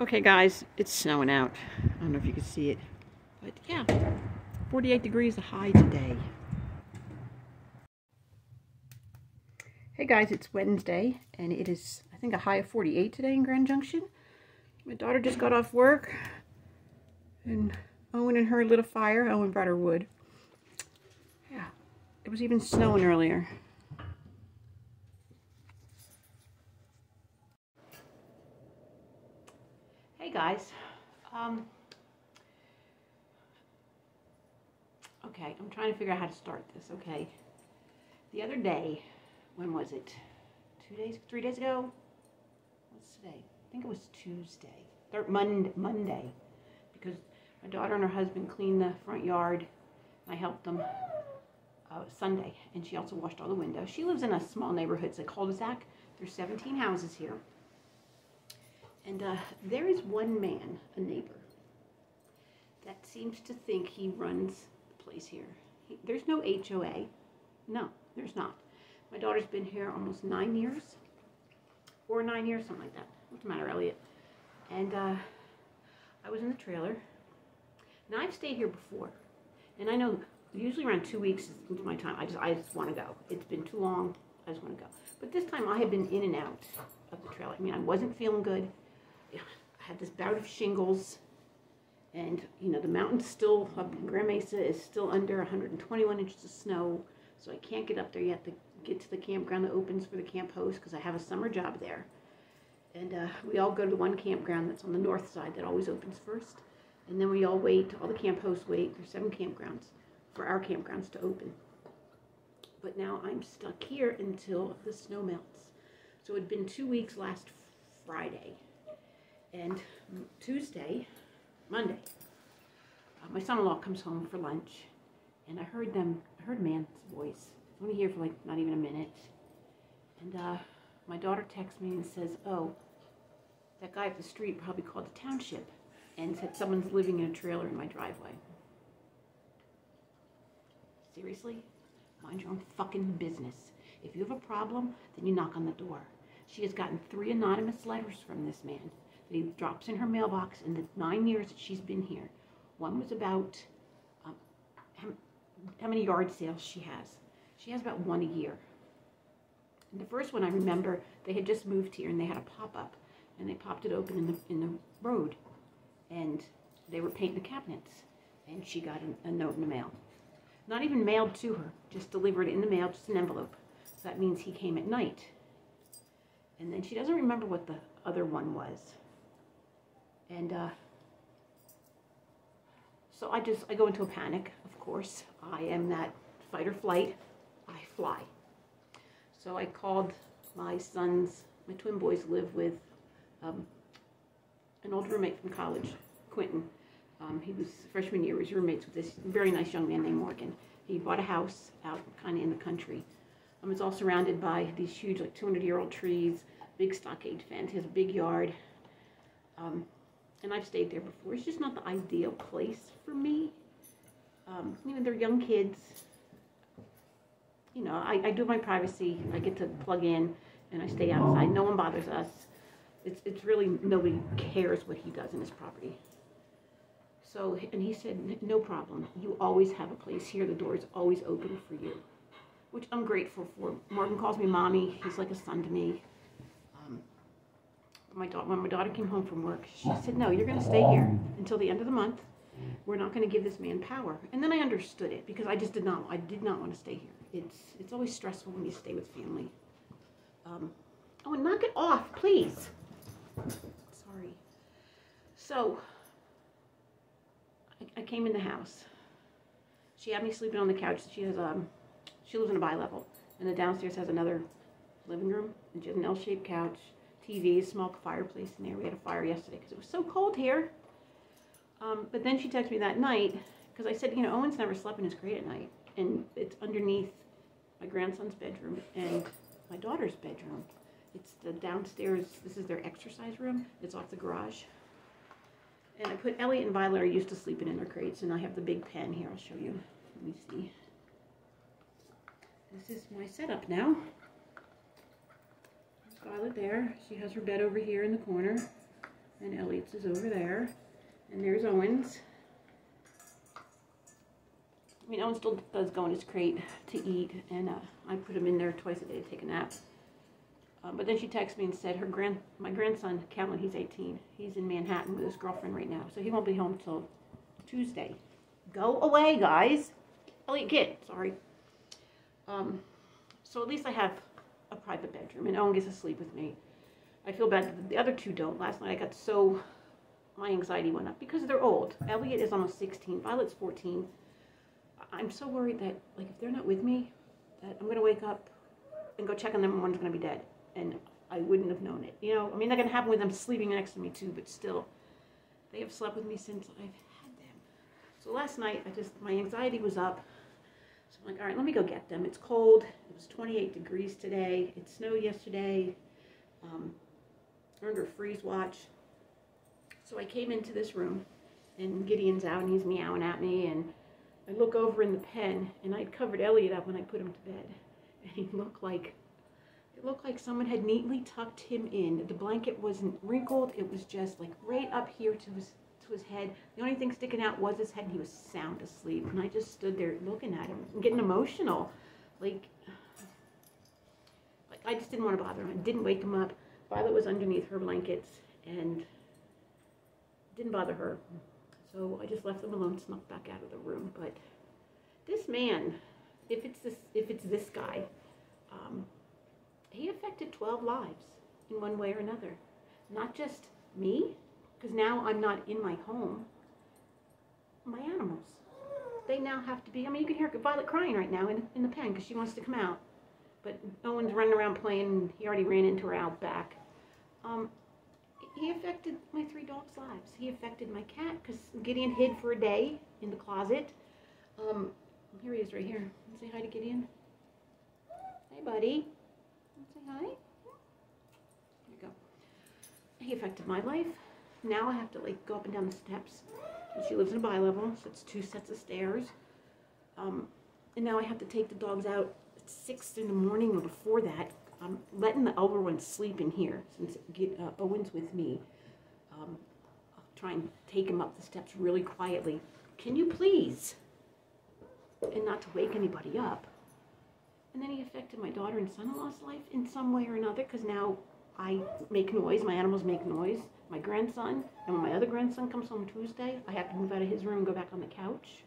Okay guys, it's snowing out. I don't know if you can see it, but yeah, 48 degrees a high today. Hey guys, it's Wednesday, and it is, I think, a high of 48 today in Grand Junction. My daughter just got off work, and Owen and her lit a fire. Owen brought her wood. Yeah, it was even snowing earlier. Hey guys, okay, I'm trying to figure out how to start this, okay. The other day, when was it? 3 days ago? What's today? I think it was Tuesday, Monday, because my daughter and her husband cleaned the front yard. I helped them Sunday, and she also washed all the windows. She lives in a small neighborhood. It's a cul-de-sac. There's 17 houses here. And there is one man, a neighbor, that seems to think he runs the place here. There's no HOA. No, there's not. My daughter's been here almost 9 years, or 9 years, something like that. What's the matter, Elliot? And I was in the trailer. Now, I've stayed here before, and I know usually around 2 weeks is my time. I just want to go. It's been too long. I just want to go. But this time, I had been in and out of the trailer. I mean, I wasn't feeling good. I had this bout of shingles, and you know, the mountain's still up in Grand Mesa is still under 121 inches of snow, so I can't get up there yet to get to the campground that opens for the camp host, because I have a summer job there. And we all go to the one campground that's on the north side that always opens first, and then we all wait. All the camp hosts wait. There's 7 campgrounds for our campgrounds to open. But now I'm stuck here until the snow melts. So it had been 2 weeks last Friday. And Monday, my son-in-law comes home for lunch, and I heard a man's voice. I was only here for like not even a minute. And my daughter texts me and says, "Oh, that guy up the street probably called the township and said someone's living in a trailer in my driveway." Seriously? Mind your own fucking business. If you have a problem, then you knock on the door. She has gotten 3 anonymous letters from this man that he drops in her mailbox in the 9 years that she's been here. One was about how many yard sales she has. She has about 1 a year. And the first one I remember, they had just moved here and they had a pop-up, and they popped it open in the road, and they were painting the cabinets, and she got a note in the mail. Not even mailed to her, just delivered in the mail, just an envelope. So that means he came at night. And then she doesn't remember what the other one was. And so I go into a panic, of course. I am that fight or flight. I fly. So I called my twin boys live with an old roommate from college, Quentin. He was freshman year, he was roommates with this very nice young man named Morgan. He bought a house out kind of in the country. It's all surrounded by these huge, like 200-year-old trees, big stockade fence. He has a big yard. And I've stayed there before. It's just not the ideal place for me. You know, they're young kids. You know, I do my privacy. I get to plug in, and I stay outside. No one bothers us. It's really, nobody cares what he does in his property. So, and he said, "No problem. You always have a place here. The door is always open for you," which I'm grateful for. Morgan calls me mommy. He's like a son to me. When my daughter came home from work, she said, "No, you're going to stay here until the end of the month. We're not going to give this man power." And then I understood it, because I did not want to stay here. It's always stressful when you stay with family. Oh, and knock it off, please. Sorry. So I came in the house. She had me sleeping on the couch. She lives in a bi-level, and the downstairs has another living room, and she has an L-shaped couch, TV, small fireplace in there. We had a fire yesterday because it was so cold here. But then she texted me that night because I said, you know, Owen's never slept in his crate at night. And it's underneath my grandson's bedroom and my daughter's bedroom. It's the downstairs. This is their exercise room. It's off the garage. And I put Elliot and Violet are used to sleeping in their crates. And I have the big pen here. I'll show you. Let me see. This is my setup now. There's Violet there. She has her bed over here in the corner. And Elliot's is over there. And there's Owen's. I mean, Owen still does go in his crate to eat, and I put him in there twice a day to take a nap. But then she texted me and said my grandson, Calvin, he's 18. He's in Manhattan with his girlfriend right now, so he won't be home till Tuesday. Go away, guys. Elliot, kid, sorry. So at least I have a private bedroom, and Owen gets to sleep with me. I feel bad that the other two don't. Last night I got so, my anxiety went up because they're old. Elliot is almost 16. Violet's 14. I'm so worried that, like, if they're not with me, that I'm going to wake up and go check on them and one's going to be dead. And I wouldn't have known it. You know, I mean, that can happen with them sleeping next to me too, but still, they have slept with me since I've had them. So last night, my anxiety was up. So I'm like, all right, let me go get them. It's cold. It was 28 degrees today. It snowed yesterday. Under a freeze watch. So I came into this room, and Gideon's out, and he's meowing at me, and I look over in the pen, and I'd covered Elliot up when I put him to bed, and it looked like someone had neatly tucked him in. The blanket wasn't wrinkled; it was just like right up here to his head. The only thing sticking out was his head, and he was sound asleep. And I just stood there looking at him and getting emotional, like I just didn't want to bother him. I didn't wake him up. Violet was underneath her blankets, and didn't bother her. So I just left them alone, snuck back out of the room. But this man, if it's this guy, he affected 12 lives in one way or another. Not just me, because now I'm not in my home. My animals, they now have to be. I mean, you can hear Violet crying right now in the pen because she wants to come out. But Owen's running around playing. He already ran into her out back. He affected my 3 dogs' lives. He affected my cat because Gideon hid for a day in the closet. Here he is right here. Say hi to Gideon. Hey, buddy. Say hi. There you go. He affected my life. Now I have to like go up and down the steps. And she lives in a bi-level, so it's 2 sets of stairs. And now I have to take the dogs out at 6 in the morning or before that. I'm letting the elder one sleep in here since Owen's with me. I'll try and take him up the steps really quietly. Can you please? And not to wake anybody up. And then he affected my daughter and son-in-law's life in some way or another because now I make noise, my animals make noise. My grandson, and when my other grandson comes home Tuesday, I have to move out of his room and go back on the couch.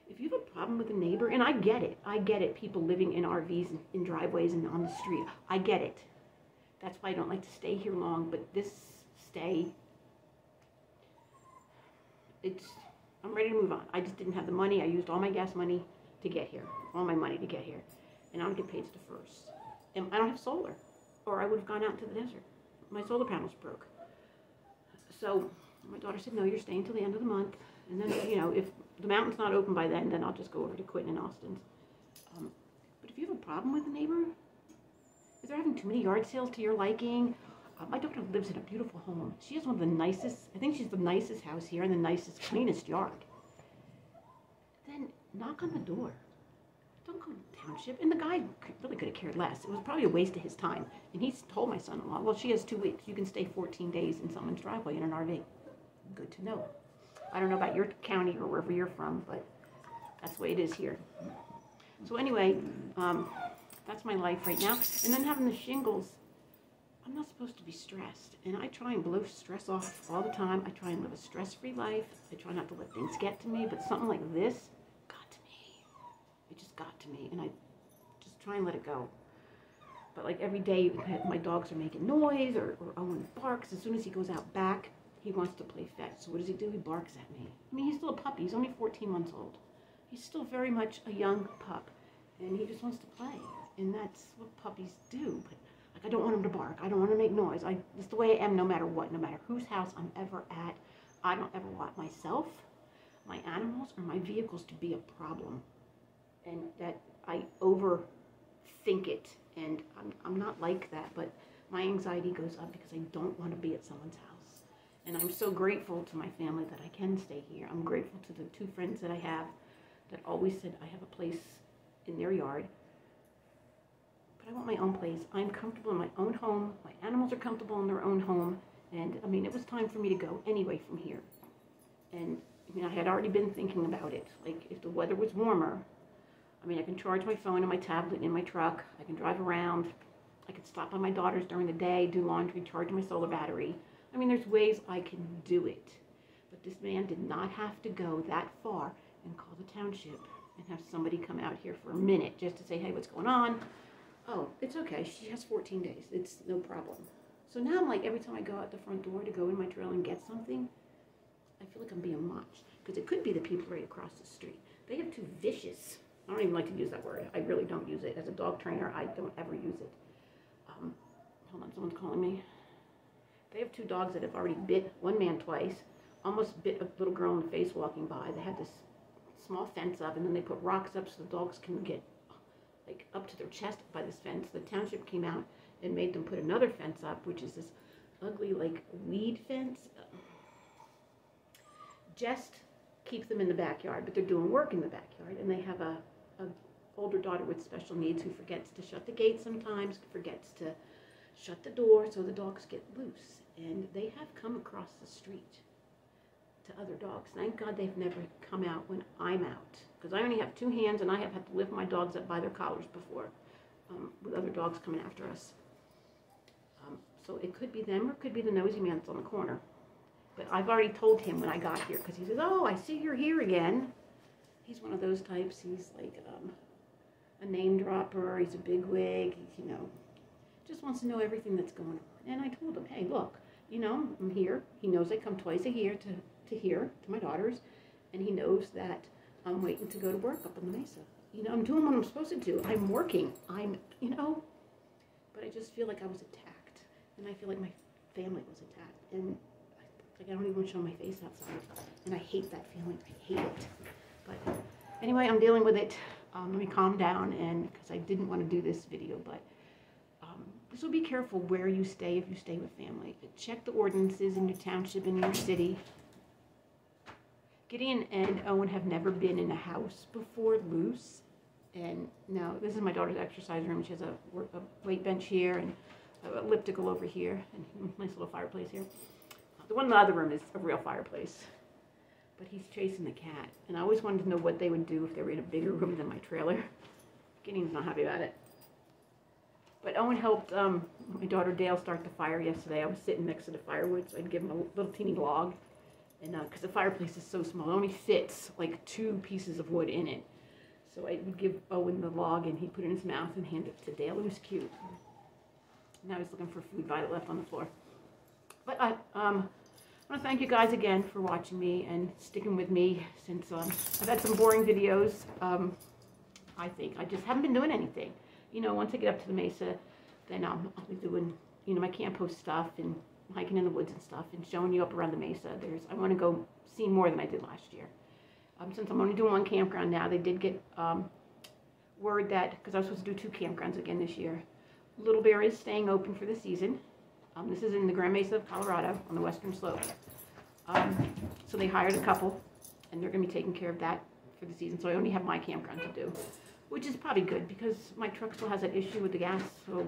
If you have a problem with a neighbor, and I get it, people living in RVs and in driveways and on the street, I get it. That's why I don't like to stay here long, but this stay, I'm ready to move on. I just didn't have the money. I used all my gas money to get here, all my money to get here, and I don't get paid to the first. And I don't have solar, or I would have gone out into the desert. My solar panels broke. So my daughter said, no, you're staying till the end of the month, and then, you know, if the mountain's not open by then I'll just go over to Quentin and Austin's. But if you have a problem with a neighbor, if they're having too many yard sales to your liking, my daughter lives in a beautiful home. She has one of the nicest, I think she's the nicest house here and the nicest, cleanest yard. Then knock on the door. Don't go to the township. And the guy really could have cared less. It was probably a waste of his time. And he's told my son-in-law, well, she has 2 weeks. You can stay 14 days in someone's driveway in an RV. Good to know. I don't know about your county or wherever you're from, but that's the way it is here. So anyway, that's my life right now. And then having the shingles, I'm not supposed to be stressed. And I try and blow stress off all the time. I try and live a stress-free life. I try not to let things get to me. But something like this got to me. It just got to me. And I just try and let it go. But like every day, my dogs are making noise or Owen barks. As soon as he goes out back, he wants to play fetch. So what does he do? He barks at me. I mean, he's still a puppy. He's only 14 months old. He's still very much a young pup. And he just wants to play. And that's what puppies do. don't want them to bark. I don't want to make noise. It's the way I am no matter what, no matter whose house I'm ever at. I don't ever want myself, my animals, or my vehicles to be a problem. And that I overthink it. And I'm not like that, but my anxiety goes up because I don't want to be at someone's house. And I'm so grateful to my family that I can stay here. I'm grateful to the 2 friends that I have that always said I have a place in their yard. But I want my own place. I'm comfortable in my own home. My animals are comfortable in their own home. And, I mean, it was time for me to go anyway from here. And, I mean, I had already been thinking about it. Like, if the weather was warmer, I mean, I can charge my phone and my tablet in my truck. I can drive around. I could stop by my daughter's during the day, do laundry, charge my solar battery. I mean, there's ways I can do it. But this man did not have to go that far and call the township and have somebody come out here for a minute just to say, hey, what's going on? Oh, it's okay. She has 14 days. It's no problem. So now I'm like, every time I go out the front door to go in my trailer and get something, I feel like I'm being watched. Because it could be the people right across the street. They have 2 vicious, I don't even like to use that word. I really don't use it. As a dog trainer, I don't ever use it. Hold on, someone's calling me. They have 2 dogs that have already bit one man twice, almost bit a little girl in the face walking by. They had this small fence up, and then they put rocks up so the dogs can get like up to their chest by this fence. The township came out and made them put another fence up, which is this ugly like weed fence. Just keep them in the backyard, but they're doing work in the backyard, and they have a older daughter with special needs who forgets to shut the gate sometimes, forgets to shut the door, so the dogs get loose. And they have come across the street to other dogs. Thank God they've never come out when I'm out, because I only have 2 hands, and I have had to lift my dogs up by their collars before with other dogs coming after us. So it could be them, or it could be the nosy man that's on the corner. But I've already told him when I got here, because he says, oh, I see you're here again. He's one of those types. He's like a name dropper. He's a bigwig. You know, just wants to know everything that's going on. And I told him, hey, look, you know, I'm here. He knows I come twice a year to here, to my daughter's. And he knows that I'm waiting to go to work up on the Mesa. You know, I'm doing what I'm supposed to do. I'm working. You know, but I just feel like I was attacked. And I feel like my family was attacked. And like I don't even want to show my face outside. And I hate that feeling. I hate it. But anyway, I'm dealing with it. Let me calm down, and because I didn't want to do this video, but so be careful where you stay if you stay with family. Check the ordinances in your township, in your city. Gideon and Owen have never been in a house before loose. And now, this is my daughter's exercise room. She has a weight bench here and an elliptical over here, and a nice little fireplace here. The one in the other room is a real fireplace. But he's chasing the cat. And I always wanted to know what they would do if they were in a bigger room than my trailer. Gideon's not happy about it. But Owen helped my daughter Dale start the fire yesterday. I was sitting next to the firewood, so I'd give him a little teeny log. And because the fireplace is so small, it only fits like 2 pieces of wood in it. So I would give Owen the log, and he'd put it in his mouth and hand it to Dale. It was cute. Now he's looking for food. Violet left on the floor. But I want to thank you guys again for watching me and sticking with me since I've had some boring videos. I think I just haven't been doing anything. You know, once I get up to the Mesa, then I'll be doing, you know, my camp host stuff and hiking in the woods and stuff and showing you up around the Mesa. I want to go see more than I did last year. Since I'm only doing 1 campground now, they did get word that, because I was supposed to do 2 campgrounds again this year, Little Bear is staying open for the season. This is in the Grand Mesa of Colorado on the western slope. So they hired a couple, and they're going to be taking care of that for the season. So I only have my campground to do, which is probably good because my truck still has that issue with the gas. So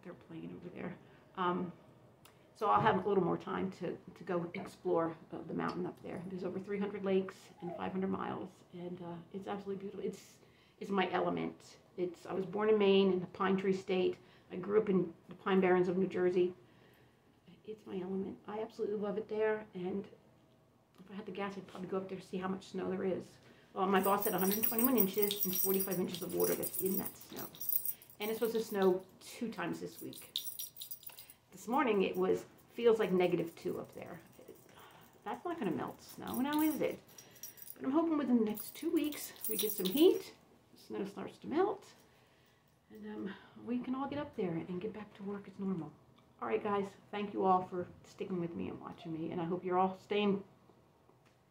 they're playing over there. So I'll have a little more time to go explore the mountain up there. There's over 300 lakes and 500 miles, and it's absolutely beautiful. It's my element. I was born in Maine in the Pine Tree State. I grew up in the Pine Barrens of New Jersey. It's my element. I absolutely love it there, and if I had the gas, I'd probably go up there to see how much snow there is. Well, my boss said 121 inches and 45 inches of water that's in that snow. And it's supposed to snow 2 times this week. This morning it feels like -2 up there. That's not going to melt snow, now is it? But I'm hoping within the next 2 weeks we get some heat, the snow starts to melt, and And we can all get up there and get back to work as normal. All right, guys. Thank you all for sticking with me and watching me. And I hope you're all staying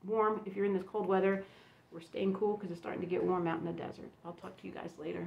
warm. If you're in this cold weather, we're staying cool because it's starting to get warm out in the desert. I'll talk to you guys later.